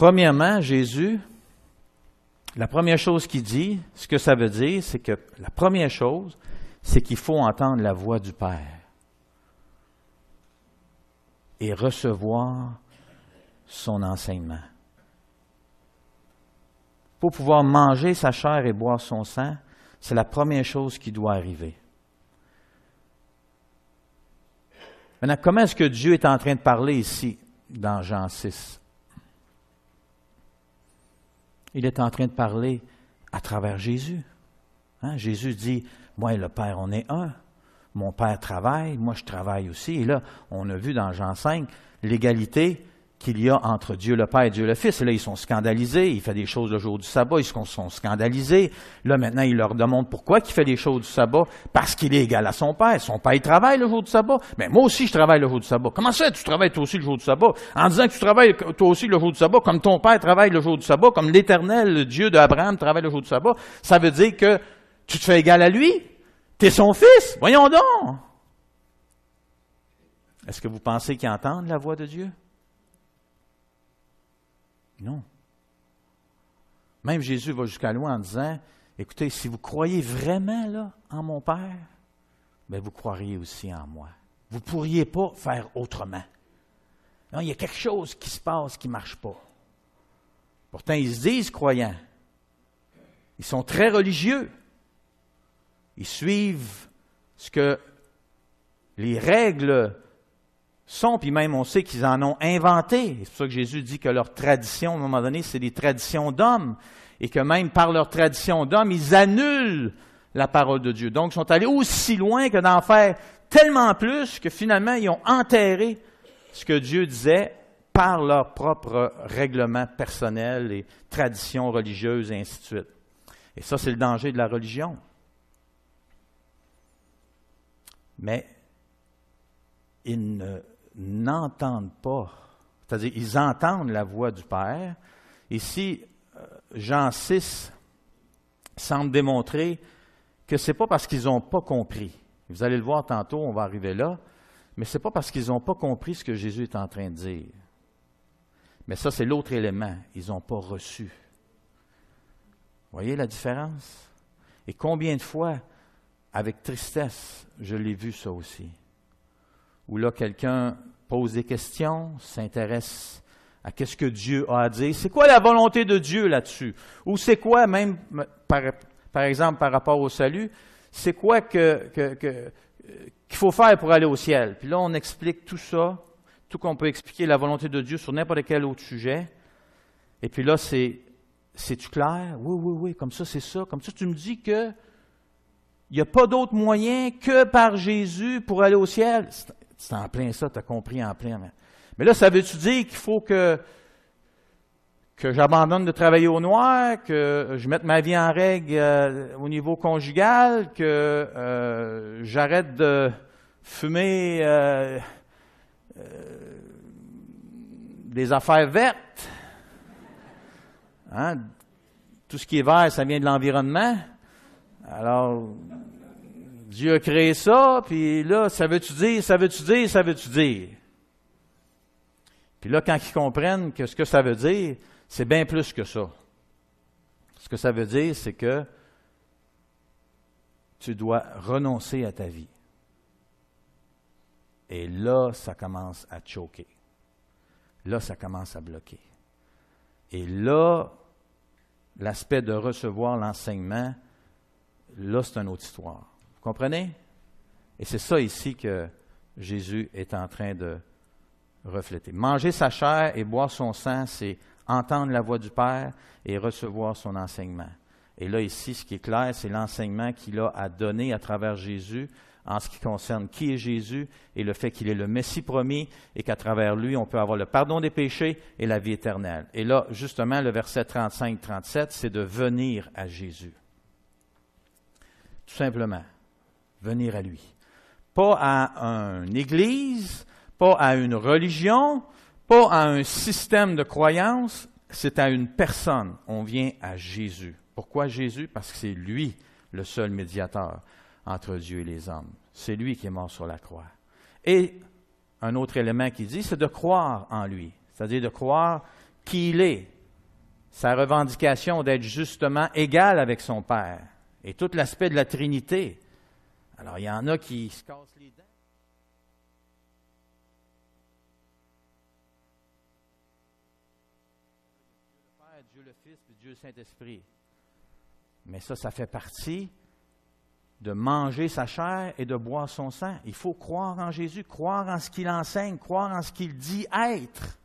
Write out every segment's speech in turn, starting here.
Premièrement, Jésus, la première chose qu'il dit, ce que ça veut dire, c'est que la première chose, c'est qu'il faut entendre la voix du Père et recevoir son enseignement. Pour pouvoir manger sa chair et boire son sang, c'est la première chose qui doit arriver. Maintenant, comment est-ce que Dieu est en train de parler ici, dans Jean 6? Il est en train de parler à travers Jésus. Hein? Jésus dit, « Moi et le Père, on est un. Mon Père travaille, moi je travaille aussi. » Et là, on a vu dans Jean 5 l'égalité qu'il y a entre Dieu le Père et Dieu le Fils. Et là, ils sont scandalisés. Il fait des choses le jour du sabbat. Ils sont scandalisés. Là, maintenant, il leur demande pourquoi il fait des choses du sabbat. Parce qu'il est égal à son Père. Son Père, il travaille le jour du sabbat. Mais moi aussi, je travaille le jour du sabbat. Comment ça, tu travailles toi aussi le jour du sabbat? En disant que tu travailles toi aussi le jour du sabbat, comme ton Père travaille le jour du sabbat, comme l'Éternel, le Dieu d'Abraham, travaille le jour du sabbat, ça veut dire que tu te fais égal à lui? Tu es son fils? Voyons donc! Est-ce que vous pensez qu'ils entendent la voix de Dieu? Non. Même Jésus va jusqu'à loin en disant, écoutez, si vous croyez vraiment là, en mon Père, bien, vous croiriez aussi en moi. Vous ne pourriez pas faire autrement. Non, il y a quelque chose qui se passe qui ne marche pas. Pourtant, ils se disent croyants. Ils sont très religieux. Ils suivent ce que les règles sont, puis même on sait qu'ils en ont inventé. C'est pour ça que Jésus dit que leur tradition, à un moment donné, c'est des traditions d'hommes, et que même par leur tradition d'hommes, ils annulent la parole de Dieu. Donc, ils sont allés aussi loin que d'en faire tellement plus que finalement, ils ont enterré ce que Dieu disait par leur propre règlement personnel et traditions religieuses, et ainsi de suite. Et ça, c'est le danger de la religion. Mais ils n'entendent pas, c'est-à-dire ils entendent la voix du Père. Ici, Jean 6 semble démontrer que ce n'est pas parce qu'ils n'ont pas compris. Vous allez le voir tantôt, on va arriver là, mais ce n'est pas parce qu'ils n'ont pas compris ce que Jésus est en train de dire. Mais ça, c'est l'autre élément, ils n'ont pas reçu. Vous voyez la différence? Et combien de fois, avec tristesse, je l'ai vu ça aussi, où là, quelqu'un pose des questions, s'intéresse à qu'est-ce que Dieu a à dire. C'est quoi la volonté de Dieu là-dessus? Ou c'est quoi, même, par exemple, par rapport au salut, c'est quoi qu'il faut faire pour aller au ciel? Puis là, on explique tout ça, tout qu'on peut expliquer la volonté de Dieu sur n'importe quel autre sujet. Et puis là, c'est-tu clair? Oui, comme ça, c'est ça. Comme ça, tu me dis que il n'y a pas d'autre moyen que par Jésus pour aller au ciel. C'est en plein ça, tu as compris en plein. Mais là, ça veut-tu dire qu'il faut que j'abandonne de travailler au noir, que je mette ma vie en règle au niveau conjugal, que j'arrête de fumer des affaires vertes? Hein? Tout ce qui est vert, ça vient de l'environnement. Alors, Dieu a créé ça, puis là, ça veut-tu dire? Puis là, quand ils comprennent que ce que ça veut dire, c'est bien plus que ça. Ce que ça veut dire, c'est que tu dois renoncer à ta vie. Et là, ça commence à te choquer. Là, ça commence à bloquer. Et là, l'aspect de recevoir l'enseignement, là, c'est une autre histoire. Vous comprenez? Et c'est ça ici que Jésus est en train de refléter. Manger sa chair et boire son sang, c'est entendre la voix du Père et recevoir son enseignement. Et là, ici, ce qui est clair, c'est l'enseignement qu'il a à donner à travers Jésus en ce qui concerne qui est Jésus et le fait qu'il est le Messie promis et qu'à travers lui, on peut avoir le pardon des péchés et la vie éternelle. Et là, justement, le verset 35-37, c'est de venir à Jésus. Tout simplement, venir à lui. Pas à une église, pas à une religion, pas à un système de croyance, c'est à une personne. On vient à Jésus. Pourquoi Jésus? Parce que c'est lui le seul médiateur entre Dieu et les hommes. C'est lui qui est mort sur la croix. Et un autre élément qu'il dit, c'est de croire en lui. C'est-à-dire de croire qui il est, sa revendication d'être justement égal avec son Père, et tout l'aspect de la Trinité. Alors, il y en a qui se cassent les dents. Dieu le Père, Dieu le Fils, puis Dieu le Saint-Esprit. Mais ça fait partie de manger sa chair et de boire son sang. Il faut croire en Jésus, croire en ce qu'il enseigne, croire en ce qu'il dit être.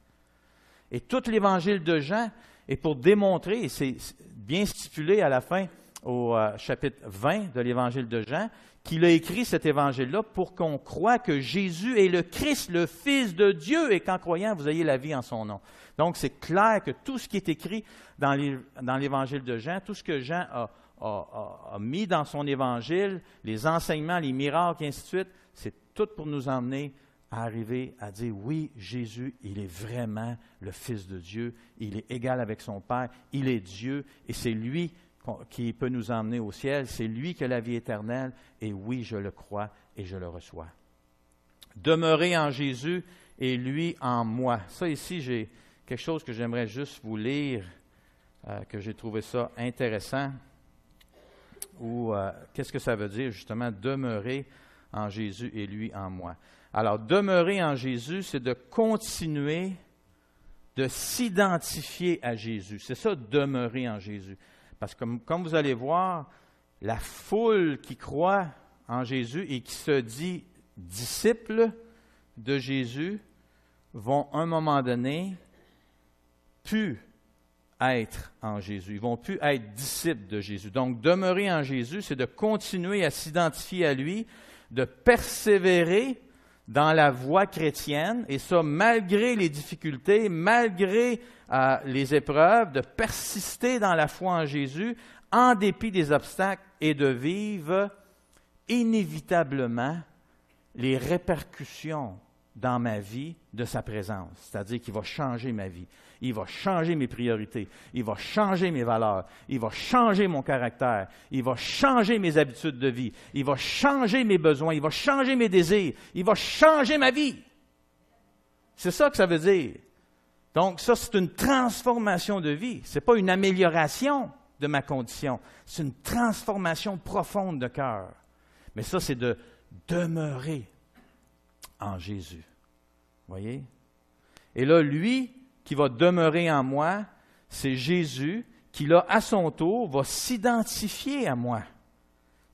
Et tout l'évangile de Jean est pour démontrer, et c'est bien stipulé à la fin au chapitre 20 de l'évangile de Jean, qu'il a écrit cet évangile-là pour qu'on croie que Jésus est le Christ, le Fils de Dieu, et qu'en croyant, vous ayez la vie en son nom. Donc, c'est clair que tout ce qui est écrit dans l'évangile de Jean, tout ce que Jean a mis dans son évangile, les enseignements, les miracles, et ainsi de suite, c'est tout pour nous emmener à arriver à dire, oui, Jésus, il est vraiment le Fils de Dieu, il est égal avec son Père, il est Dieu, et c'est lui qui peut nous emmener au ciel, c'est lui qui a la vie éternelle, et oui, je le crois et je le reçois. Demeurer en Jésus et lui en moi. Ça ici, j'ai quelque chose que j'aimerais juste vous lire, que j'ai trouvé ça intéressant, ou qu'est-ce que ça veut dire justement, demeurer en Jésus et lui en moi. Alors, demeurer en Jésus, c'est de continuer de s'identifier à Jésus. C'est ça, demeurer en Jésus. Parce que comme vous allez voir, la foule qui croit en Jésus et qui se dit disciple de Jésus vont, à un moment donné, plus être en Jésus. Ils vont plus être disciples de Jésus. Donc, demeurer en Jésus, c'est de continuer à s'identifier à lui, de persévérer dans la voie chrétienne, et ça malgré les difficultés, malgré les épreuves, de persister dans la foi en Jésus, en dépit des obstacles, et de vivre inévitablement les répercussions dans ma vie de sa présence. C'est-à-dire qu'il va changer ma vie. Il va changer mes priorités. Il va changer mes valeurs. Il va changer mon caractère. Il va changer mes habitudes de vie. Il va changer mes besoins. Il va changer mes désirs. Il va changer ma vie. C'est ça que ça veut dire. Donc, ça, c'est une transformation de vie. Ce n'est pas une amélioration de ma condition. C'est une transformation profonde de cœur. Mais ça, c'est de demeurer en Jésus. Voyez? Et là, lui qui va demeurer en moi, c'est Jésus qui, là, à son tour, va s'identifier à moi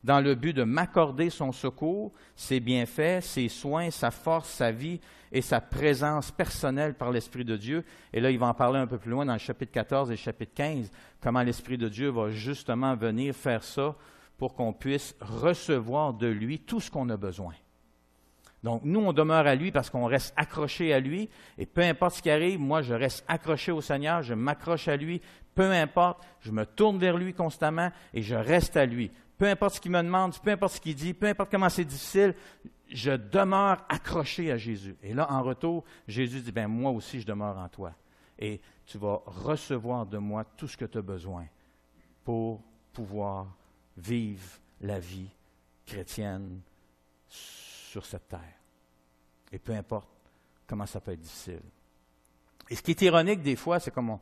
dans le but de m'accorder son secours, ses bienfaits, ses soins, sa force, sa vie et sa présence personnelle par l'Esprit de Dieu. Et là, il va en parler un peu plus loin dans le chapitre 14 et le chapitre 15, comment l'Esprit de Dieu va justement venir faire ça pour qu'on puisse recevoir de lui tout ce qu'on a besoin. Donc, nous, on demeure à lui parce qu'on reste accroché à lui, et peu importe ce qui arrive, moi, je reste accroché au Seigneur, je m'accroche à lui, peu importe, je me tourne vers lui constamment, et je reste à lui. Peu importe ce qu'il me demande, peu importe ce qu'il dit, peu importe comment c'est difficile, je demeure accroché à Jésus. Et là, en retour, Jésus dit, « Bien, moi aussi, je demeure en toi. Et tu vas recevoir de moi tout ce que tu as besoin pour pouvoir vivre la vie chrétienne sur cette terre. » Et peu importe comment ça peut être difficile. Et ce qui est ironique des fois, c'est comme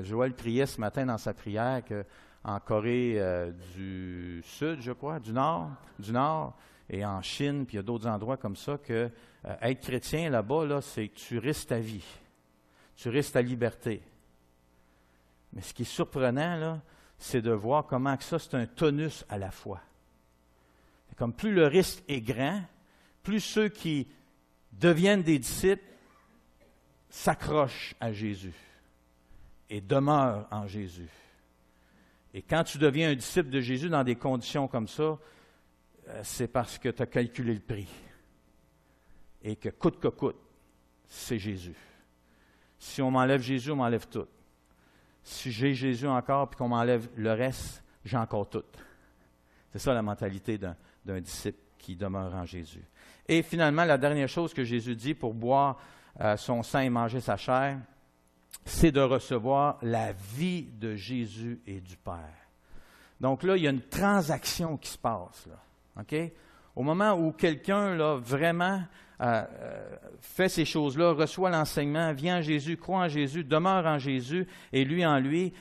Joël priait ce matin dans sa prière qu'en Corée du Sud, je crois, du Nord, et en Chine, puis il y a d'autres endroits comme ça, que être chrétien là-bas, là, c'est que tu risques ta vie. Tu risques ta liberté. Mais ce qui est surprenant, là, c'est de voir comment que ça, c'est un tonus à la foi. Comme plus le risque est grand, plus ceux qui deviennent des disciples s'accrochent à Jésus et demeurent en Jésus. Et quand tu deviens un disciple de Jésus dans des conditions comme ça, c'est parce que tu as calculé le prix. Et que coûte, c'est Jésus. Si on m'enlève Jésus, on m'enlève tout. Si j'ai Jésus encore et qu'on m'enlève le reste, j'ai encore tout. C'est ça la mentalité d'un disciple qui demeure en Jésus. Et finalement, la dernière chose que Jésus dit pour boire son sang et manger sa chair, c'est de recevoir la vie de Jésus et du Père. Donc là, il y a une transaction qui se passe. Là. Okay? Au moment où quelqu'un, là, vraiment fait ces choses-là, reçoit l'enseignement, vient en Jésus, croit en Jésus, demeure en Jésus et lui en lui,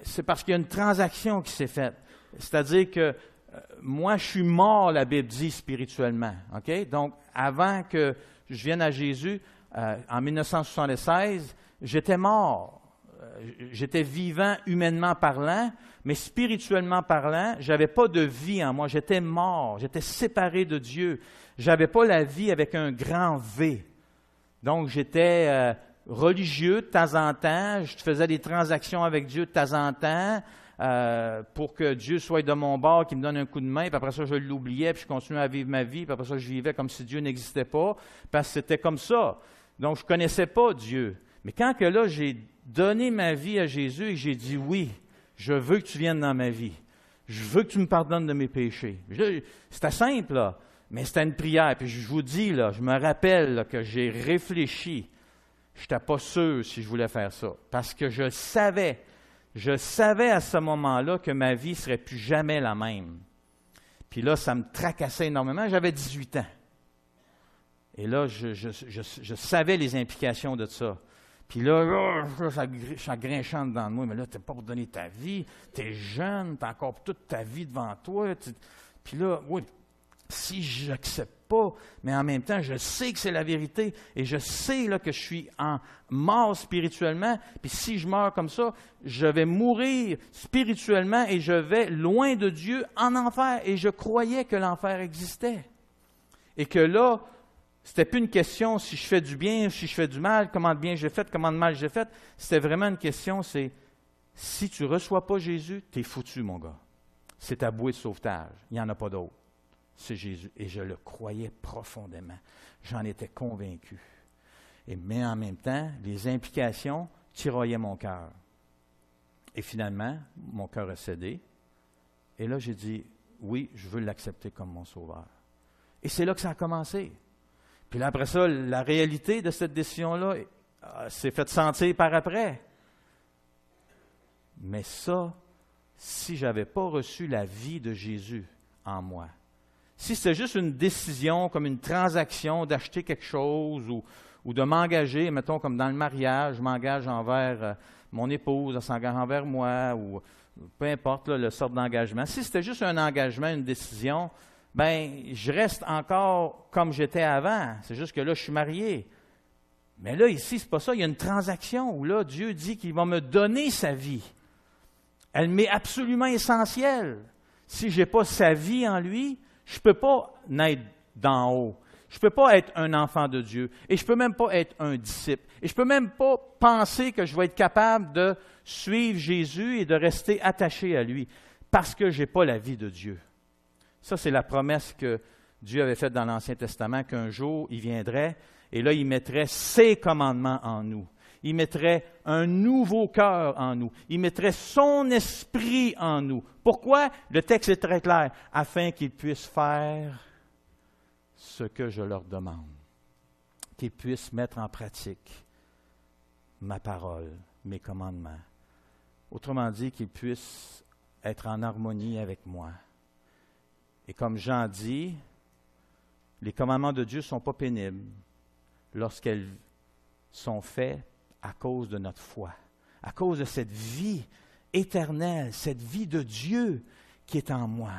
c'est parce qu'il y a une transaction qui s'est faite. C'est-à-dire que moi, je suis mort, la Bible dit, spirituellement. Okay? Donc, avant que je vienne à Jésus, en 1976, j'étais mort. J'étais vivant humainement parlant, mais spirituellement parlant, je n'avais pas de vie en moi. J'étais mort, j'étais séparé de Dieu. Je n'avais pas la vie avec un grand V. Donc, j'étais religieux de temps en temps. Je faisais des transactions avec Dieu de temps en temps pour que Dieu soit de mon bord, qu'il me donne un coup de main. Puis après ça, je l'oubliais, puis je continuais à vivre ma vie. Puis après ça, je vivais comme si Dieu n'existait pas, parce que c'était comme ça. Donc, je ne connaissais pas Dieu. Mais quand que là, j'ai donné ma vie à Jésus et j'ai dit oui, je veux que tu viennes dans ma vie. Je veux que tu me pardonnes de mes péchés. C'était simple, là, mais c'était une prière. Puis je vous dis, là, je me rappelle là, que j'ai réfléchi. Je n'étais pas sûr si je voulais faire ça. Parce que je savais à ce moment-là que ma vie ne serait plus jamais la même. Puis là, ça me tracassait énormément. J'avais 18 ans. Et là, je savais les implications de ça. Puis là, ça grinchant dedans de moi. Mais là, tu n'es pas pour donner ta vie. Tu es jeune, tu as encore toute ta vie devant toi. Puis là, oui, si je n'accepte pas, mais en même temps, je sais que c'est la vérité. Et je sais là, que je suis en mort spirituellement. Puis si je meurs comme ça, je vais mourir spirituellement et je vais loin de Dieu en enfer. Et je croyais que l'enfer existait. Et que là, c'était plus une question si je fais du bien ou si je fais du mal, comment de bien j'ai fait, comment de mal j'ai fait. C'était vraiment une question, c'est si tu ne reçois pas Jésus, tu es foutu, mon gars. C'est ta bouée de sauvetage. Il n'y en a pas d'autre. C'est Jésus. Et je le croyais profondément. J'en étais convaincu. Mais en même temps, les implications tiraillaient mon cœur. Et finalement, mon cœur a cédé. Et là, j'ai dit, oui, je veux l'accepter comme mon sauveur. Et c'est là que ça a commencé. Puis là, après ça, la réalité de cette décision-là s'est faite sentir par après. Mais ça, si je n'avais pas reçu la vie de Jésus en moi, si c'était juste une décision, comme une transaction d'acheter quelque chose ou de m'engager, mettons comme dans le mariage, je m'engage envers mon épouse, elle s'engage envers moi, ou peu importe là, le sort d'engagement. Si c'était juste un engagement, une décision, ben, je reste encore comme j'étais avant. C'est juste que là, je suis marié. Mais là, ici, c'est pas ça. Il y a une transaction où là, Dieu dit qu'il va me donner sa vie. Elle m'est absolument essentielle. Si je n'ai pas sa vie en lui, je ne peux pas naître d'en haut. Je ne peux pas être un enfant de Dieu. Et je ne peux même pas être un disciple. Et je ne peux même pas penser que je vais être capable de suivre Jésus et de rester attaché à lui parce que je n'ai pas la vie de Dieu. Ça, c'est la promesse que Dieu avait faite dans l'Ancien Testament, qu'un jour, il viendrait et là, il mettrait ses commandements en nous. Il mettrait un nouveau cœur en nous. Il mettrait son esprit en nous. Pourquoi? Le texte est très clair. Afin qu'ils puissent faire ce que je leur demande. Qu'ils puissent mettre en pratique ma parole, mes commandements. Autrement dit, qu'ils puissent être en harmonie avec moi. Et comme Jean dit, les commandements de Dieu ne sont pas pénibles lorsqu'elles sont faits à cause de notre foi, à cause de cette vie éternelle, cette vie de Dieu qui est en moi.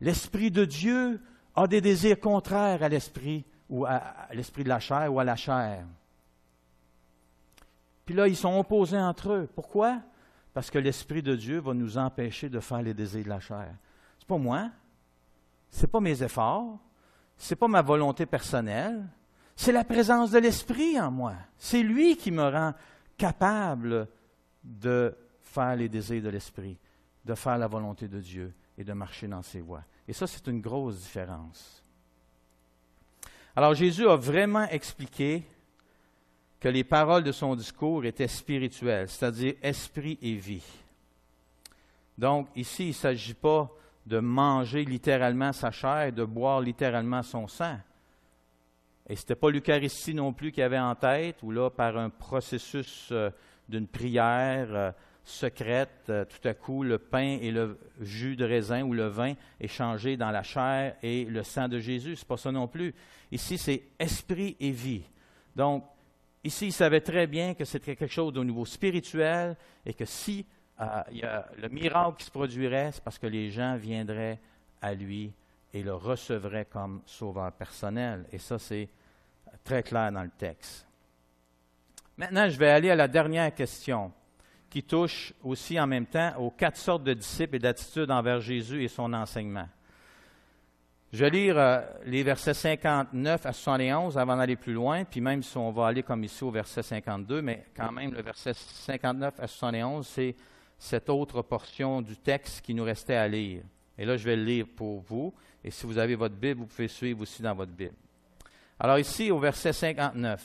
L'Esprit de Dieu a des désirs contraires à l'esprit ou à l'esprit de la chair ou à la chair. Puis là, ils sont opposés entre eux. Pourquoi? Parce que l'Esprit de Dieu va nous empêcher de faire les désirs de la chair. C'est pas moi. C'est pas mes efforts, c'est pas ma volonté personnelle, c'est la présence de l'Esprit en moi. C'est lui qui me rend capable de faire les désirs de l'Esprit, de faire la volonté de Dieu et de marcher dans ses voies. Et ça, c'est une grosse différence. Alors, Jésus a vraiment expliqué que les paroles de son discours étaient spirituelles, c'est-à-dire esprit et vie. Donc, ici, il ne s'agit pas de manger littéralement sa chair et de boire littéralement son sang. Et ce n'était pas l'Eucharistie non plus qu'il avait en tête, où là, par un processus d'une prière, secrète, tout à coup, le pain et le jus de raisin ou le vin est changé dans la chair et le sang de Jésus. Ce n'est pas ça non plus. Ici, c'est esprit et vie. Donc, ici, il savait très bien que c'était quelque chose au niveau spirituel et que si il y a le miracle qui se produirait, c'est parce que les gens viendraient à lui et le recevraient comme sauveur personnel. Et ça, c'est très clair dans le texte. Maintenant, je vais aller à la dernière question qui touche aussi en même temps aux 4 sortes de disciples et d'attitudes envers Jésus et son enseignement. Je vais lire les versets 59 à 71 avant d'aller plus loin, puis même si on va aller comme ici au verset 52, mais quand même le verset 59 à 71, c'est cette autre portion du texte qui nous restait à lire. Et là, je vais le lire pour vous, et si vous avez votre Bible, vous pouvez suivre aussi dans votre Bible. Alors ici, au verset 59,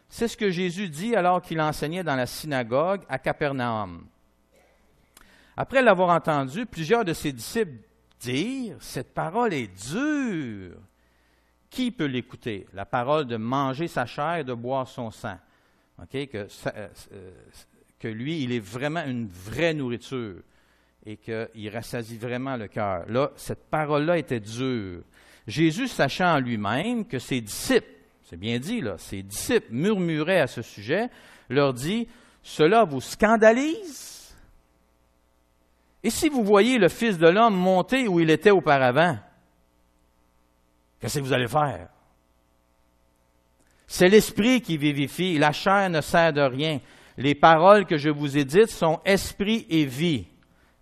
c'est ce que Jésus dit alors qu'il enseignait dans la synagogue à Capernaum. Après l'avoir entendu, plusieurs de ses disciples dire « Cette parole est dure. Qui peut l'écouter? » La parole de manger sa chair et de boire son sang. Okay? Que lui, il est vraiment une vraie nourriture et qu'il rassasie vraiment le cœur. Là, cette parole-là était dure. Jésus, sachant en lui-même que ses disciples, c'est bien dit, là, ses disciples murmuraient à ce sujet, leur dit « Cela vous scandalise? Et si vous voyez le Fils de l'homme monter où il était auparavant, qu'est-ce que vous allez faire? C'est l'esprit qui vivifie, la chair ne sert de rien. Les paroles que je vous ai dites sont esprit et vie.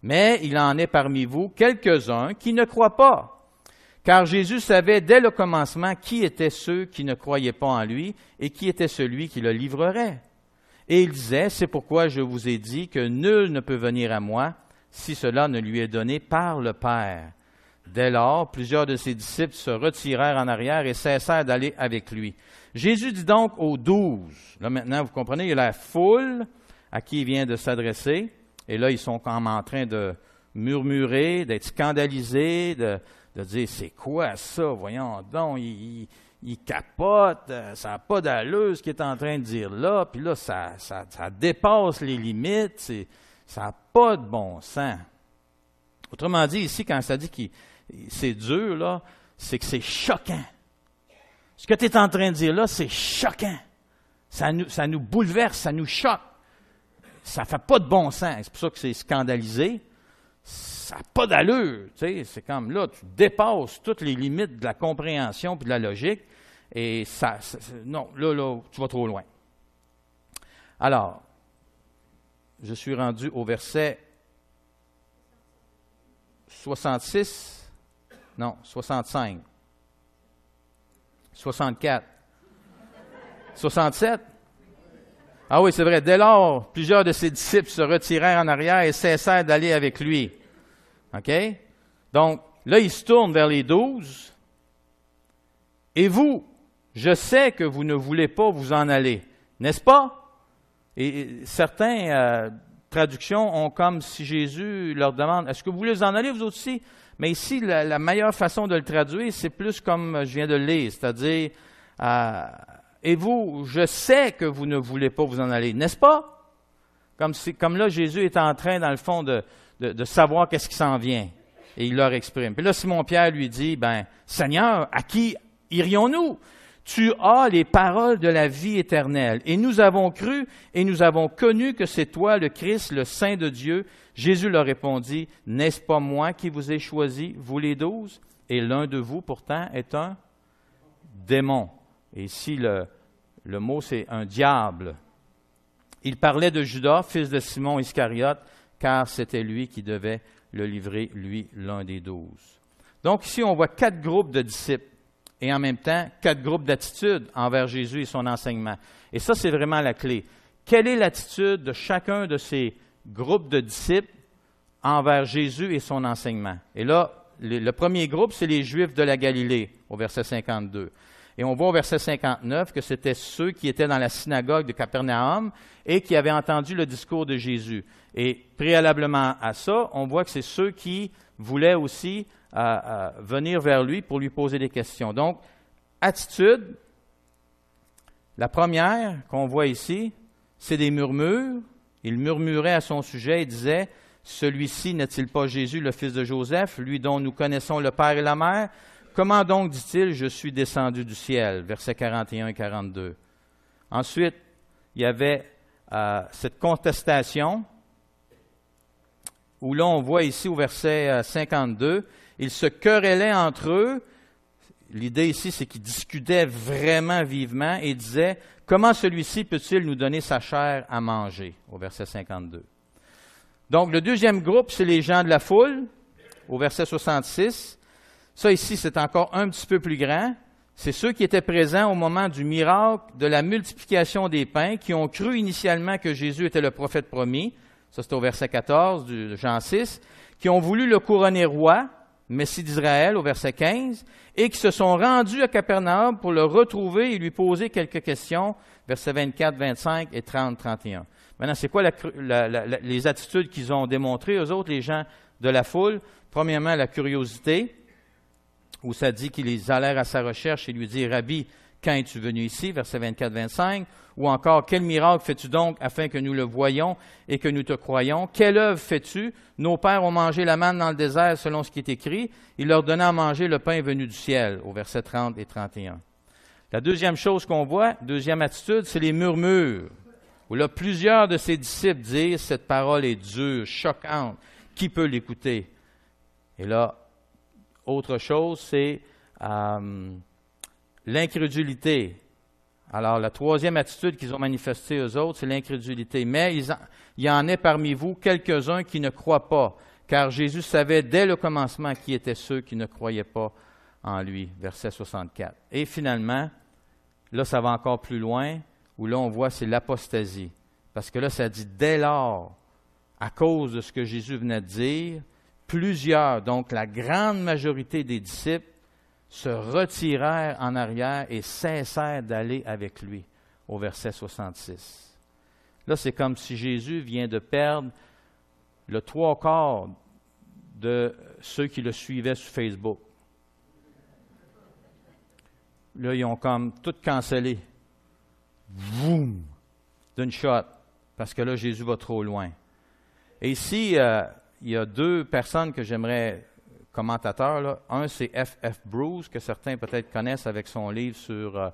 Mais il en est parmi vous quelques-uns qui ne croient pas. Car Jésus savait dès le commencement qui étaient ceux qui ne croyaient pas en lui et qui était celui qui le livrerait. Et il disait, c'est pourquoi je vous ai dit que nul ne peut venir à moi si cela ne lui est donné par le Père. Dès lors, plusieurs de ses disciples se retirèrent en arrière et cessèrent d'aller avec lui. Jésus dit donc aux 12, là maintenant vous comprenez, il y a la foule à qui il vient de s'adresser, et là ils sont comme en train de murmurer, d'être scandalisés, de dire c'est quoi ça, voyons donc, il capote, ça n'a pas d'allure ce qu'il est en train de dire là, puis là ça dépasse les limites, ça n'a pas de bon sens. Autrement dit, ici, quand ça dit que c'est dur, là, c'est que c'est choquant. Ce que tu es en train de dire là, c'est choquant. Ça nous bouleverse, ça nous choque. Ça ne fait pas de bon sens. C'est pour ça que c'est scandalisé. Ça n'a pas d'allure. Tu sais, c'est comme là, tu dépasses toutes les limites de la compréhension et de la logique. Et non, là, tu vas trop loin. Alors, je suis rendu au verset 65, 64, 67. Ah oui, c'est vrai. Dès lors, plusieurs de ses disciples se retirèrent en arrière et cessèrent d'aller avec lui. OK? Donc, là, il se tourne vers les 12. Et vous, je sais que vous ne voulez pas vous en aller, n'est-ce pas? Et certaines traductions ont comme si Jésus leur demande, est-ce que vous voulez vous en aller, vous aussi? Mais ici, la meilleure façon de le traduire, c'est plus comme je viens de le lire, c'est-à-dire, et vous, je sais que vous ne voulez pas vous en aller, n'est-ce pas? Comme là, Jésus est en train, dans le fond, de savoir qu'est-ce qui s'en vient. Et il leur exprime. Puis là, Simon-Pierre lui dit, Seigneur, à qui irions-nous? Tu as les paroles de la vie éternelle. Et nous avons cru et nous avons connu que c'est toi, le Christ, le Saint de Dieu. Jésus leur répondit, n'est-ce pas moi qui vous ai choisi, vous les 12? Et l'un de vous, pourtant, est un démon. Et ici, le mot, c'est un diable. Il parlait de Judas, fils de Simon Iscariote, car c'était lui qui devait le livrer, lui, l'un des 12. Donc ici, on voit 4 groupes de disciples. Et en même temps, 4 groupes d'attitudes envers Jésus et son enseignement. Et ça, c'est vraiment la clé. Quelle est l'attitude de chacun de ces groupes de disciples envers Jésus et son enseignement? Et là, le premier groupe, c'est les Juifs de la Galilée, au verset 52. Et on voit au verset 59 que c'était ceux qui étaient dans la synagogue de Capernaum et qui avaient entendu le discours de Jésus. Et préalablement à ça, on voit que c'est ceux qui voulaient aussi venir vers lui pour lui poser des questions. Donc, attitude, la première qu'on voit ici, c'est des murmures Ils murmuraient à son sujet et disaient, « Celui-ci n'est-il pas Jésus, le fils de Joseph, lui dont nous connaissons le Père et la Mère? Comment donc, dit-il, je suis descendu du ciel? » Versets 41 et 42. Ensuite, il y avait cette contestation où là, on voit ici au verset 52, ils se querellaient entre eux. L'idée ici, c'est qu'ils discutaient vraiment vivement et disaient, « Comment celui-ci peut-il nous donner sa chair à manger? » Au verset 52. Donc, le deuxième groupe, c'est les gens de la foule, au verset 66. Ça ici, c'est encore un petit peu plus grand. C'est ceux qui étaient présents au moment du miracle de la multiplication des pains, qui ont cru initialement que Jésus était le prophète promis. Ça, c'est au verset 14 de Jean 6. Qui ont voulu le couronner roi, Messie d'Israël, au verset 15, et qui se sont rendus à Capernaum pour le retrouver et lui poser quelques questions, versets 24, 25 et 30, 31. Maintenant, c'est quoi les attitudes qu'ils ont démontrées, eux autres, les gens de la foule? Premièrement, la curiosité, où ça dit qu'ils allèrent à sa recherche et lui dirent, « Rabbi, quand es-tu venu ici? » Verset 24, 25. Ou encore, « Quel miracle fais-tu donc afin que nous le voyions et que nous te croyions? Quelle œuvre fais-tu? Nos pères ont mangé la manne dans le désert selon ce qui est écrit. Il leur donna à manger le pain venu du ciel. » Au verset 30 et 31. La deuxième chose qu'on voit, deuxième attitude, c'est les murmures. Où là, plusieurs de ses disciples disent, « Cette parole est dure, choquante. Qui peut l'écouter? » Et là, autre chose, c'est l'incrédulité. Alors, la troisième attitude qu'ils ont manifestée eux autres, c'est l'incrédulité. Mais il y en a parmi vous quelques-uns qui ne croient pas, car Jésus savait dès le commencement qui étaient ceux qui ne croyaient pas en lui. Verset 64. Et finalement, là, ça va encore plus loin, où là, on voit, c'est l'apostasie. Parce que là, ça dit, dès lors, à cause de ce que Jésus venait de dire, plusieurs, donc la grande majorité des disciples, se retirèrent en arrière et cessèrent d'aller avec lui, au verset 66. Là, c'est comme si Jésus vient de perdre le trois quarts de ceux qui le suivaient sur Facebook. Là, ils ont comme tout cancellé. Boum! D'une shot. Parce que là, Jésus va trop loin. Et ici, il y a deux personnes que j'aimerais, commentateurs, là. Un, c'est F.F. Bruce, que certains peut-être connaissent avec son livre sur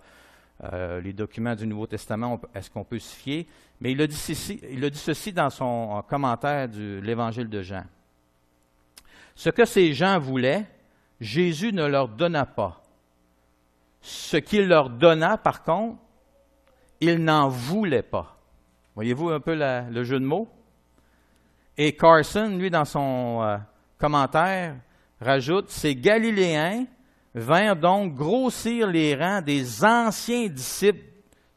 les documents du Nouveau Testament, est-ce qu'on peut s'y fier? Mais il a dit ceci dans son commentaire de l'Évangile de Jean. Ce que ces gens voulaient, Jésus ne leur donna pas. Ce qu'il leur donna, par contre, ils n'en voulaient pas. Voyez-vous un peu le jeu de mots? Et Carson, lui, dans son commentaire, rajoute, « Ces Galiléens vinrent donc grossir les rangs des anciens disciples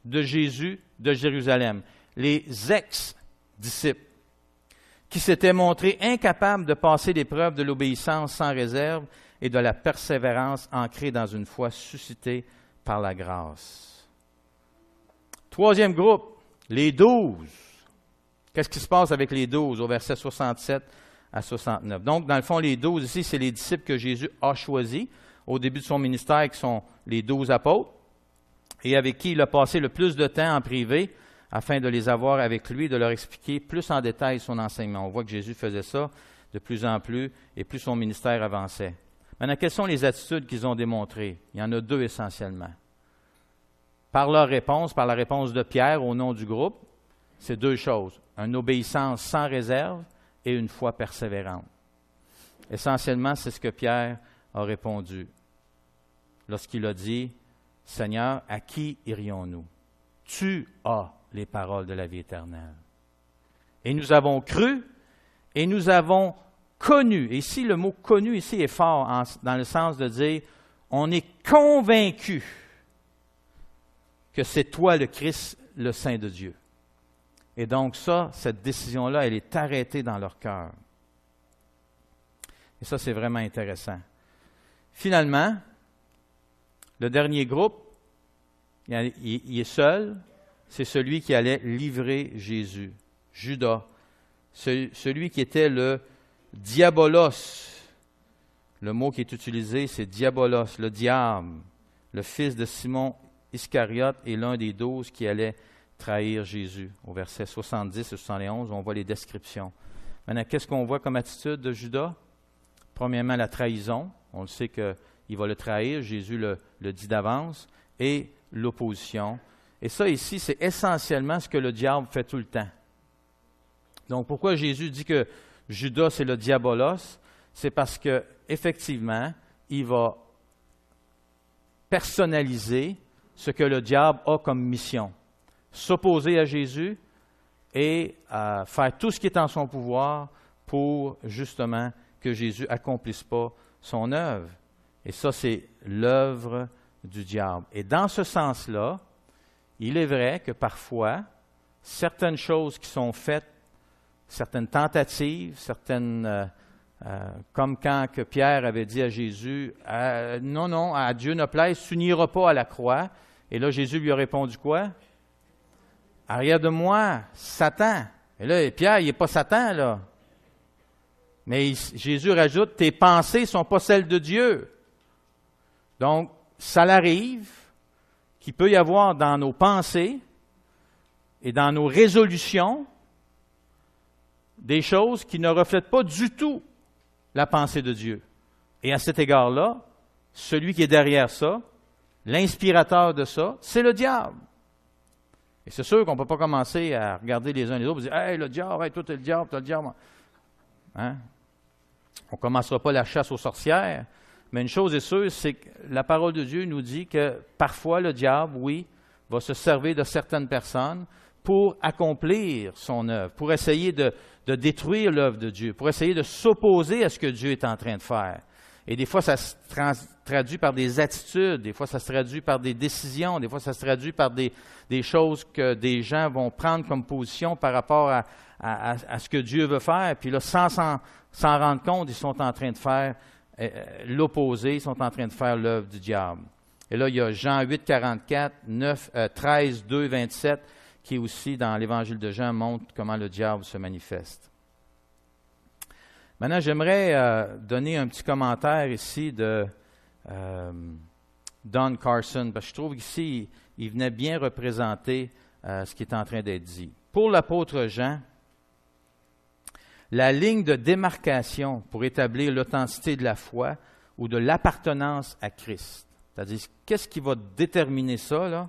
de Jésus de Jérusalem, les ex-disciples, qui s'étaient montrés incapables de passer l'épreuve de l'obéissance sans réserve et de la persévérance ancrée dans une foi suscitée par la grâce. » Troisième groupe, les 12. Qu'est-ce qui se passe avec les 12 au verset 67 à 69? Donc, dans le fond, les 12 ici, c'est les disciples que Jésus a choisis au début de son ministère, qui sont les 12 apôtres, et avec qui il a passé le plus de temps en privé afin de les avoir avec lui, de leur expliquer plus en détail son enseignement. On voit que Jésus faisait ça de plus en plus, et plus son ministère avançait. Maintenant, quelles sont les attitudes qu'ils ont démontrées? Il y en a deux essentiellement. Par leur réponse, par la réponse de Pierre au nom du groupe, c'est deux choses. Une obéissance sans réserve et une foi persévérante. Essentiellement, c'est ce que Pierre a répondu lorsqu'il a dit, « Seigneur, à qui irions-nous? Tu as les paroles de la vie éternelle. » Et nous avons cru et nous avons connu. Et ici, le mot « connu » ici est fort dans le sens de dire, on est convaincu que c'est toi le Christ, le Saint de Dieu. Et donc ça, cette décision-là, elle est arrêtée dans leur cœur. Et ça, c'est vraiment intéressant. Finalement, le dernier groupe, il est seul, c'est celui qui allait livrer Jésus, Judas, celui qui était le diabolos. Le mot qui est utilisé, c'est diabolos, le diable, le fils de Simon Iscariote et l'un des 12 qui allait trahir Jésus. Au verset 70 et 71, on voit les descriptions. Maintenant, qu'est-ce qu'on voit comme attitude de Judas? Premièrement, la trahison. On le sait qu'il va le trahir, Jésus le dit d'avance, et l'opposition. Et ça ici, c'est essentiellement ce que le diable fait tout le temps. Donc, pourquoi Jésus dit que Judas, c'est le diabolos? C'est parce que effectivement, il va personnaliser ce que le diable a comme mission. S'opposer à Jésus et faire tout ce qui est en son pouvoir pour justement que Jésus n'accomplisse pas son œuvre. Et ça, c'est l'œuvre du diable. Et dans ce sens-là, il est vrai que parfois, certaines choses qui sont faites, certaines tentatives, certaines, comme quand que Pierre avait dit à Jésus, « Non, non, à Dieu ne plaise, tu n'iras pas à la croix. » Et là, Jésus lui a répondu quoi? « Arrière de moi, Satan. » Et là, Pierre, il n'est pas Satan, là. Mais Jésus rajoute, « Tes pensées ne sont pas celles de Dieu. » Donc, ça l'arrive qu'il peut y avoir dans nos pensées et dans nos résolutions des choses qui ne reflètent pas du tout la pensée de Dieu. Et à cet égard-là, celui qui est derrière ça, l'inspirateur de ça, c'est le diable. Et c'est sûr qu'on ne peut pas commencer à regarder les uns les autres et dire « Hey, le diable, hey, toi, t'es le diable, t'es le diable. » Hein? On ne commencera pas la chasse aux sorcières, mais une chose est sûre, c'est que la parole de Dieu nous dit que parfois le diable, oui, va se servir de certaines personnes pour accomplir son œuvre, pour essayer de détruire l'œuvre de Dieu, pour essayer de s'opposer à ce que Dieu est en train de faire. Et des fois, ça se traduit par des attitudes, des fois, ça se traduit par des décisions, des fois, ça se traduit par des choses que des gens vont prendre comme position par rapport à ce que Dieu veut faire. Puis là, sans s'en rendre compte, ils sont en train de faire l'opposé, ils sont en train de faire l'œuvre du diable. Et là, il y a Jean 8, 44, 13, 2, 27, qui aussi, dans l'Évangile de Jean, montre comment le diable se manifeste. Maintenant, j'aimerais donner un petit commentaire ici de Don Carson, parce que je trouve qu'ici, il venait bien représenter ce qui est en train d'être dit. Pour l'apôtre Jean, la ligne de démarcation pour établir l'authenticité de la foi ou de l'appartenance à Christ, c'est-à-dire qu'est-ce qui va déterminer ça, là,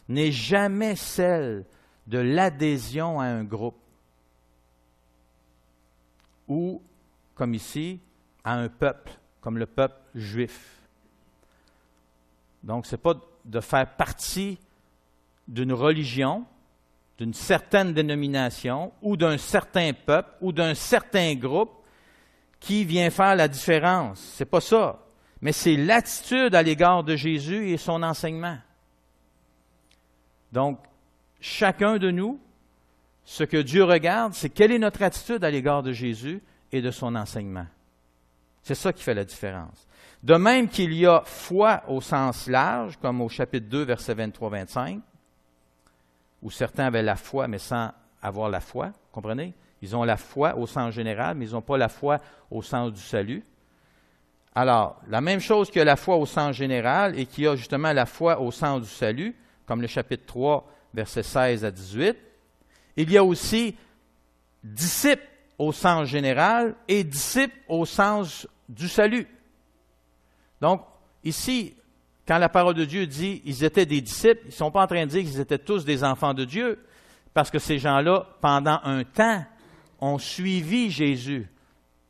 n'est jamais celle de l'adhésion à un groupe ou, comme ici, à un peuple, comme le peuple juif. Donc, ce n'est pas de faire partie d'une religion, d'une certaine dénomination ou d'un certain peuple ou d'un certain groupe qui vient faire la différence. Ce n'est pas ça. Mais c'est l'attitude à l'égard de Jésus et son enseignement. Donc, chacun de nous, ce que Dieu regarde, c'est quelle est notre attitude à l'égard de Jésus et de son enseignement. C'est ça qui fait la différence. De même qu'il y a foi au sens large, comme au chapitre 2, versets 23-25, où certains avaient la foi, mais sans avoir la foi, comprenez? Ils ont la foi au sens général, mais ils n'ont pas la foi au sens du salut. Alors, la même chose que la foi au sens général et qu'il y a justement la foi au sens du salut, comme le chapitre 3, versets 16 à 18, il y a aussi disciples au sens général et disciples au sens du salut. Donc, ici, quand la parole de Dieu dit ils étaient des disciples, ils ne sont pas en train de dire qu'ils étaient tous des enfants de Dieu, parce que ces gens-là, pendant un temps, ont suivi Jésus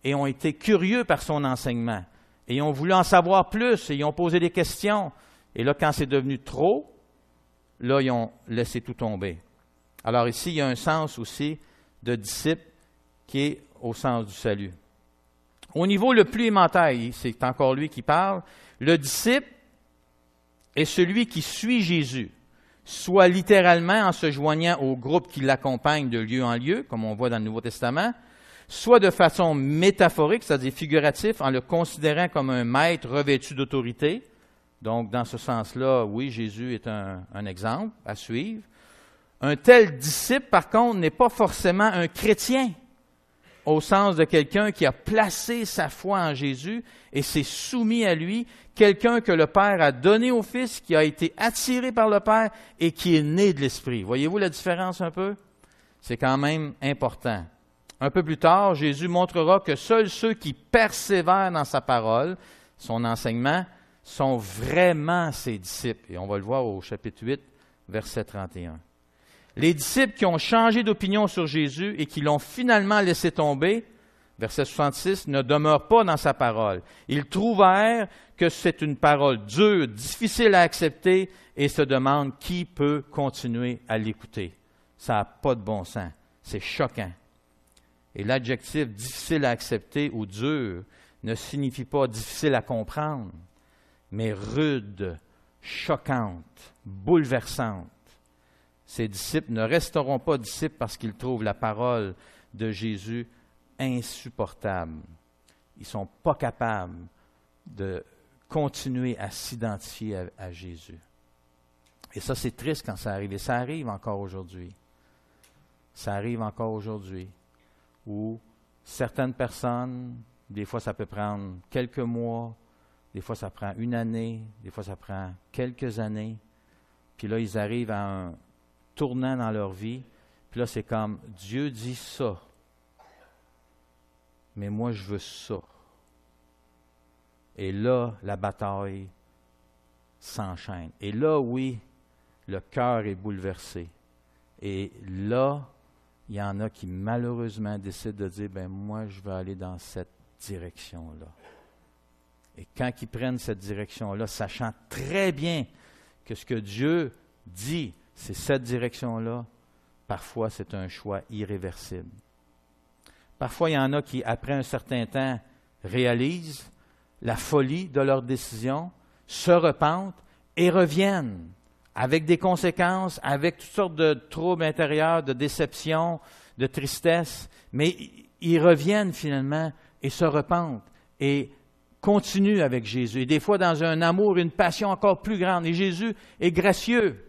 et ont été curieux par son enseignement. Et ils ont voulu en savoir plus et ils ont posé des questions. Et là, quand c'est devenu trop, là, ils ont laissé tout tomber. Alors ici, il y a un sens aussi de disciple qui est au sens du salut. Au niveau le plus élémentaire, c'est encore lui qui parle, le disciple est celui qui suit Jésus, soit littéralement en se joignant au groupe qui l'accompagne de lieu en lieu, comme on voit dans le Nouveau Testament, soit de façon métaphorique, c'est-à-dire figuratif, en le considérant comme un maître revêtu d'autorité. Donc, dans ce sens-là, oui, Jésus est un exemple à suivre. Un tel disciple, par contre, n'est pas forcément un chrétien au sens de quelqu'un qui a placé sa foi en Jésus et s'est soumis à lui, quelqu'un que le Père a donné au Fils, qui a été attiré par le Père et qui est né de l'Esprit. Voyez-vous la différence un peu? C'est quand même important. Un peu plus tard, Jésus montrera que seuls ceux qui persévèrent dans sa parole, son enseignement, sont vraiment ses disciples. Et on va le voir au chapitre 8, verset 31. Les disciples qui ont changé d'opinion sur Jésus et qui l'ont finalement laissé tomber, verset 66, ne demeurent pas dans sa parole. Ils trouvèrent que c'est une parole dure, difficile à accepter et se demandent qui peut continuer à l'écouter. Ça n'a pas de bon sens. C'est choquant. Et l'adjectif difficile à accepter ou dur ne signifie pas difficile à comprendre, mais rude, choquante, bouleversante. Ces disciples ne resteront pas disciples parce qu'ils trouvent la parole de Jésus insupportable. Ils ne sont pas capables de continuer à s'identifier à Jésus. Et ça, c'est triste quand ça arrive. Et ça arrive encore aujourd'hui. Ça arrive encore aujourd'hui où certaines personnes, des fois ça peut prendre quelques mois, des fois ça prend une année, des fois ça prend quelques années, puis là ils arrivent à un tournant dans leur vie, puis là c'est comme, Dieu dit ça, mais moi je veux ça. Et là, la bataille s'enchaîne. Et là, oui, le cœur est bouleversé. Et là, il y en a qui malheureusement décident de dire, ben moi je veux aller dans cette direction-là. Et quand ils prennent cette direction-là, sachant très bien que ce que Dieu dit, c'est cette direction-là, parfois c'est un choix irréversible. Parfois, il y en a qui, après un certain temps, réalisent la folie de leur décision, se repentent et reviennent avec des conséquences, avec toutes sortes de troubles intérieurs, de déception, de tristesse, mais ils reviennent finalement et se repentent et continuent avec Jésus. Et des fois dans un amour, une passion encore plus grande. Et Jésus est gracieux.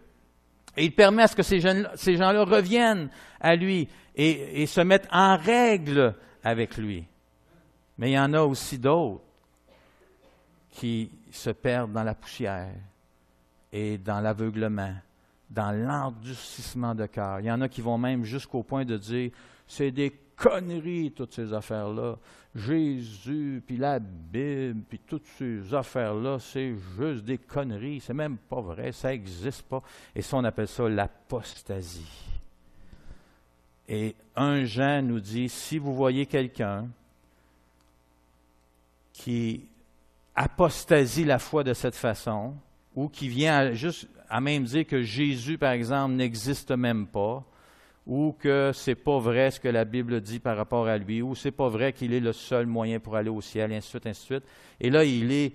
Et il permet à ce que ces gens-là reviennent à lui et se mettent en règle avec lui. Mais il y en a aussi d'autres qui se perdent dans la poussière et dans l'aveuglement, dans l'endurcissement de cœur. Il y en a qui vont même jusqu'au point de dire « c'est des conneries, toutes ces affaires-là. Jésus, puis la Bible, puis toutes ces affaires-là, c'est juste des conneries. C'est même pas vrai, ça n'existe pas. » Et ça, on appelle ça l'apostasie. Et 1 Jean nous dit, si vous voyez quelqu'un qui apostasie la foi de cette façon, ou qui vient juste à même dire que Jésus, par exemple, n'existe même pas, ou que c'est pas vrai ce que la Bible dit par rapport à lui, ou c'est pas vrai qu'il est le seul moyen pour aller au ciel, et ainsi de suite, ainsi de suite. Et là, il est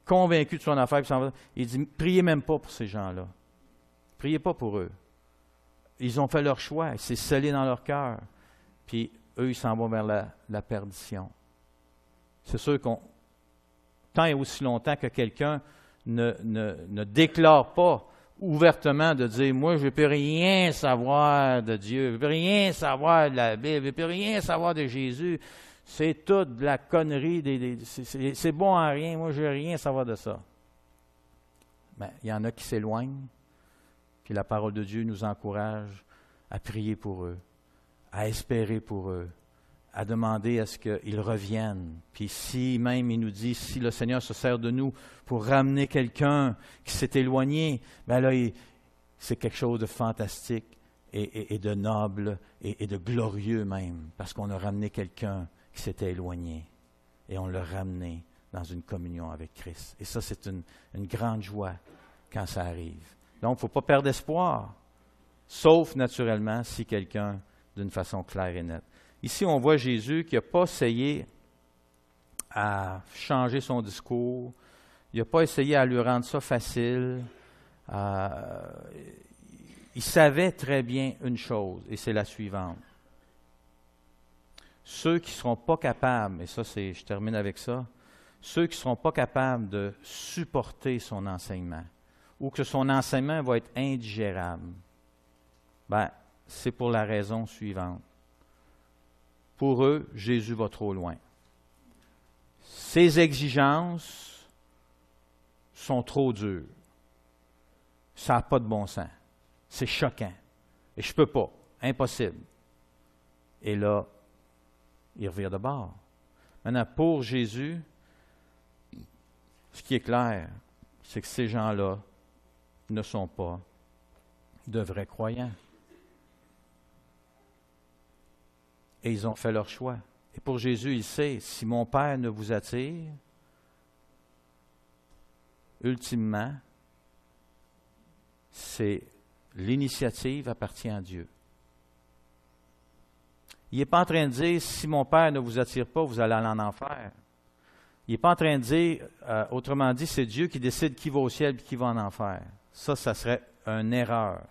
convaincu de son affaire, puis il dit, priez même pas pour ces gens-là. Priez pas pour eux. Ils ont fait leur choix, c'est scellé dans leur cœur. Puis eux, ils s'en vont vers la perdition. C'est sûr qu'on, tant et aussi longtemps que quelqu'un ne déclare pas ouvertement de dire « Moi, je ne peux rien savoir de Dieu, je ne peux rien savoir de la Bible, je ne peux rien savoir de Jésus. C'est toute de la connerie, c'est bon à rien, moi, je ne veux rien savoir de ça. » Ben, il y en a qui s'éloignent, puis la parole de Dieu nous encourage à prier pour eux, à espérer pour eux, à demander à ce qu'ils reviennent. Puis si même il nous dit, si le Seigneur se sert de nous pour ramener quelqu'un qui s'est éloigné, bien là, c'est quelque chose de fantastique et de noble et de glorieux même, parce qu'on a ramené quelqu'un qui s'était éloigné et on l'a ramené dans une communion avec Christ. Et ça, c'est une grande joie quand ça arrive. Donc, il ne faut pas perdre espoir, sauf naturellement si quelqu'un, d'une façon claire et nette. Ici, on voit Jésus qui n'a pas essayé à changer son discours, il n'a pas essayé à lui rendre ça facile. Il savait très bien une chose, et c'est la suivante. Ceux qui ne seront pas capables, et ça, je termine avec ça, ceux qui ne seront pas capables de supporter son enseignement, ou que son enseignement va être indigérable, ben, c'est pour la raison suivante. Pour eux, Jésus va trop loin. Ses exigences sont trop dures. Ça n'a pas de bon sens. C'est choquant. Et je ne peux pas. Impossible. Et là, il revient de bord. Maintenant, pour Jésus, ce qui est clair, c'est que ces gens-là ne sont pas de vrais croyants. Et ils ont fait leur choix. Et pour Jésus, il sait, si mon Père ne vous attire, ultimement, c'est l'initiative appartient à Dieu. Il n'est pas en train de dire, si mon Père ne vous attire pas, vous allez aller en enfer. Il n'est pas en train de dire, autrement dit, c'est Dieu qui décide qui va au ciel et qui va en enfer. Ça serait une erreur.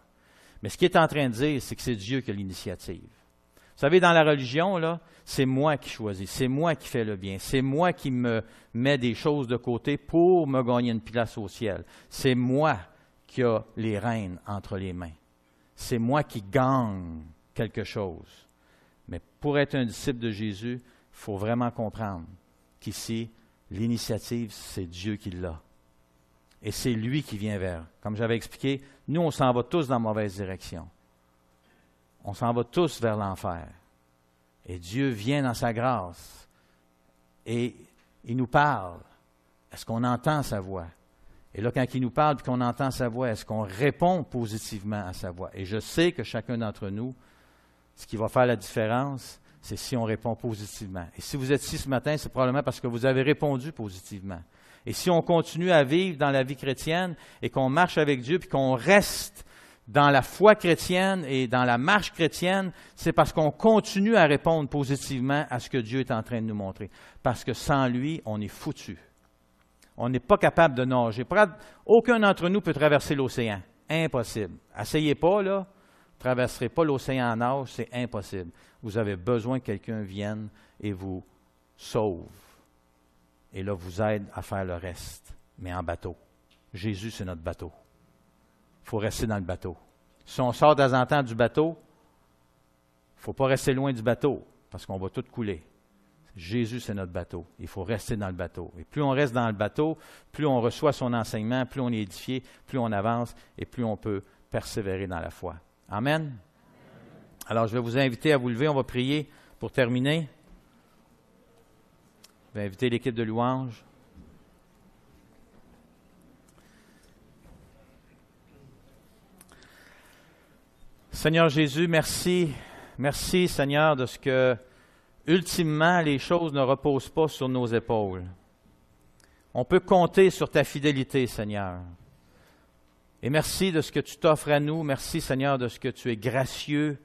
Mais ce qu'il est en train de dire, c'est que c'est Dieu qui a l'initiative. Vous savez, dans la religion, là, c'est moi qui choisis, c'est moi qui fais le bien, c'est moi qui me mets des choses de côté pour me gagner une place au ciel. C'est moi qui ai les rênes entre les mains. C'est moi qui gagne quelque chose. Mais pour être un disciple de Jésus, il faut vraiment comprendre qu'ici, l'initiative, c'est Dieu qui l'a. Et c'est lui qui vient vers. Comme j'avais expliqué, nous, on s'en va tous dans la mauvaise direction. On s'en va tous vers l'enfer. Et Dieu vient dans sa grâce. Et il nous parle. Est-ce qu'on entend sa voix? Et là, quand il nous parle et qu'on entend sa voix, est-ce qu'on répond positivement à sa voix? Et je sais que chacun d'entre nous, ce qui va faire la différence, c'est si on répond positivement. Et si vous êtes ici ce matin, c'est probablement parce que vous avez répondu positivement. Et si on continue à vivre dans la vie chrétienne et qu'on marche avec Dieu puis qu'on reste dans la foi chrétienne et dans la marche chrétienne, c'est parce qu'on continue à répondre positivement à ce que Dieu est en train de nous montrer. Parce que sans lui, on est foutu. On n'est pas capable de nager. Aucun d'entre nous peut traverser l'océan. Impossible. Essayez pas, là. Vous ne traverserez pas l'océan en nage, c'est impossible. Vous avez besoin que quelqu'un vienne et vous sauve. Et là, vous aide à faire le reste, mais en bateau. Jésus, c'est notre bateau. Il faut rester dans le bateau. Si on sort de temps en temps du bateau, il ne faut pas rester loin du bateau, parce qu'on va tout couler. Jésus, c'est notre bateau. Il faut rester dans le bateau. Et plus on reste dans le bateau, plus on reçoit son enseignement, plus on est édifié, plus on avance et plus on peut persévérer dans la foi. Amen. Alors, je vais vous inviter à vous lever. On va prier pour terminer. Je vais inviter l'équipe de louange. Seigneur Jésus, merci. Merci, Seigneur, de ce que, ultimement, les choses ne reposent pas sur nos épaules. On peut compter sur ta fidélité, Seigneur. Et merci de ce que tu t'offres à nous. Merci, Seigneur, de ce que tu es gracieux.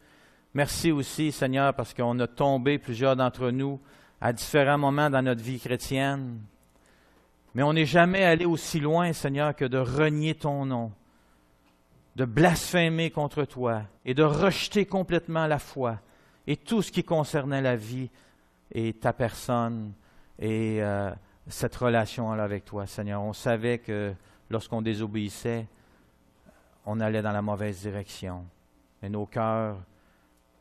Merci aussi, Seigneur, parce qu'on a tombé, plusieurs d'entre nous, à différents moments dans notre vie chrétienne. Mais on n'est jamais allé aussi loin, Seigneur, que de renier ton nom, de blasphémer contre toi et de rejeter complètement la foi et tout ce qui concernait la vie et ta personne et cette relation-là avec toi, Seigneur. On savait que lorsqu'on désobéissait, on allait dans la mauvaise direction. Mais nos cœurs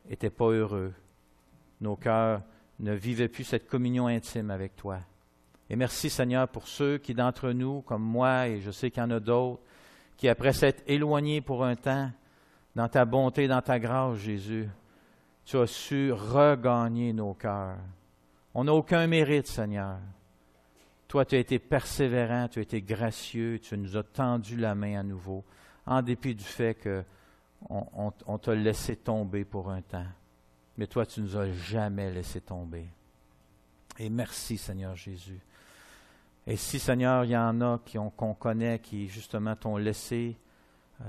n'étaient pas heureux. Nos cœurs ne vivaient plus cette communion intime avec toi. Et merci, Seigneur, pour ceux qui d'entre nous, comme moi, et je sais qu'il y en a d'autres, qui après s'être éloignés pour un temps, dans ta bonté, dans ta grâce, Jésus, tu as su regagner nos cœurs. On n'a aucun mérite, Seigneur. Toi, tu as été persévérant, tu as été gracieux, tu nous as tendu la main à nouveau, en dépit du fait qu'on t'a laissé tomber pour un temps. Mais toi, tu ne nous as jamais laissé tomber. Et merci, Seigneur Jésus. Et si, Seigneur, il y en a qu'on connaît qui, justement, t'ont laissé,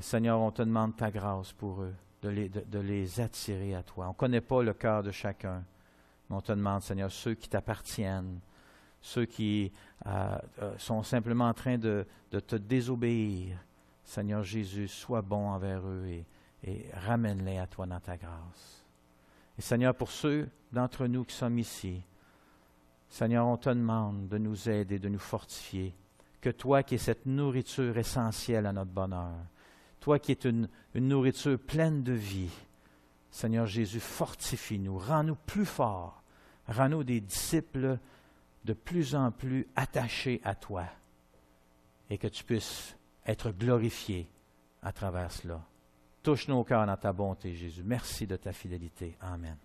Seigneur, on te demande ta grâce pour eux, de les attirer à toi. On ne connaît pas le cœur de chacun, mais on te demande, Seigneur, ceux qui t'appartiennent, ceux qui sont simplement en train de te désobéir, Seigneur Jésus, sois bon envers eux et ramène-les à toi dans ta grâce. Et Seigneur, pour ceux d'entre nous qui sommes ici, Seigneur, on te demande de nous aider, de nous fortifier, que toi qui es cette nourriture essentielle à notre bonheur, toi qui es une nourriture pleine de vie, Seigneur Jésus, fortifie-nous, rends-nous plus forts Rends-nous des disciples de plus en plus attachés à toi et que tu puisses être glorifié à travers cela. Touche nos cœurs dans ta bonté, Jésus. Merci de ta fidélité. Amen.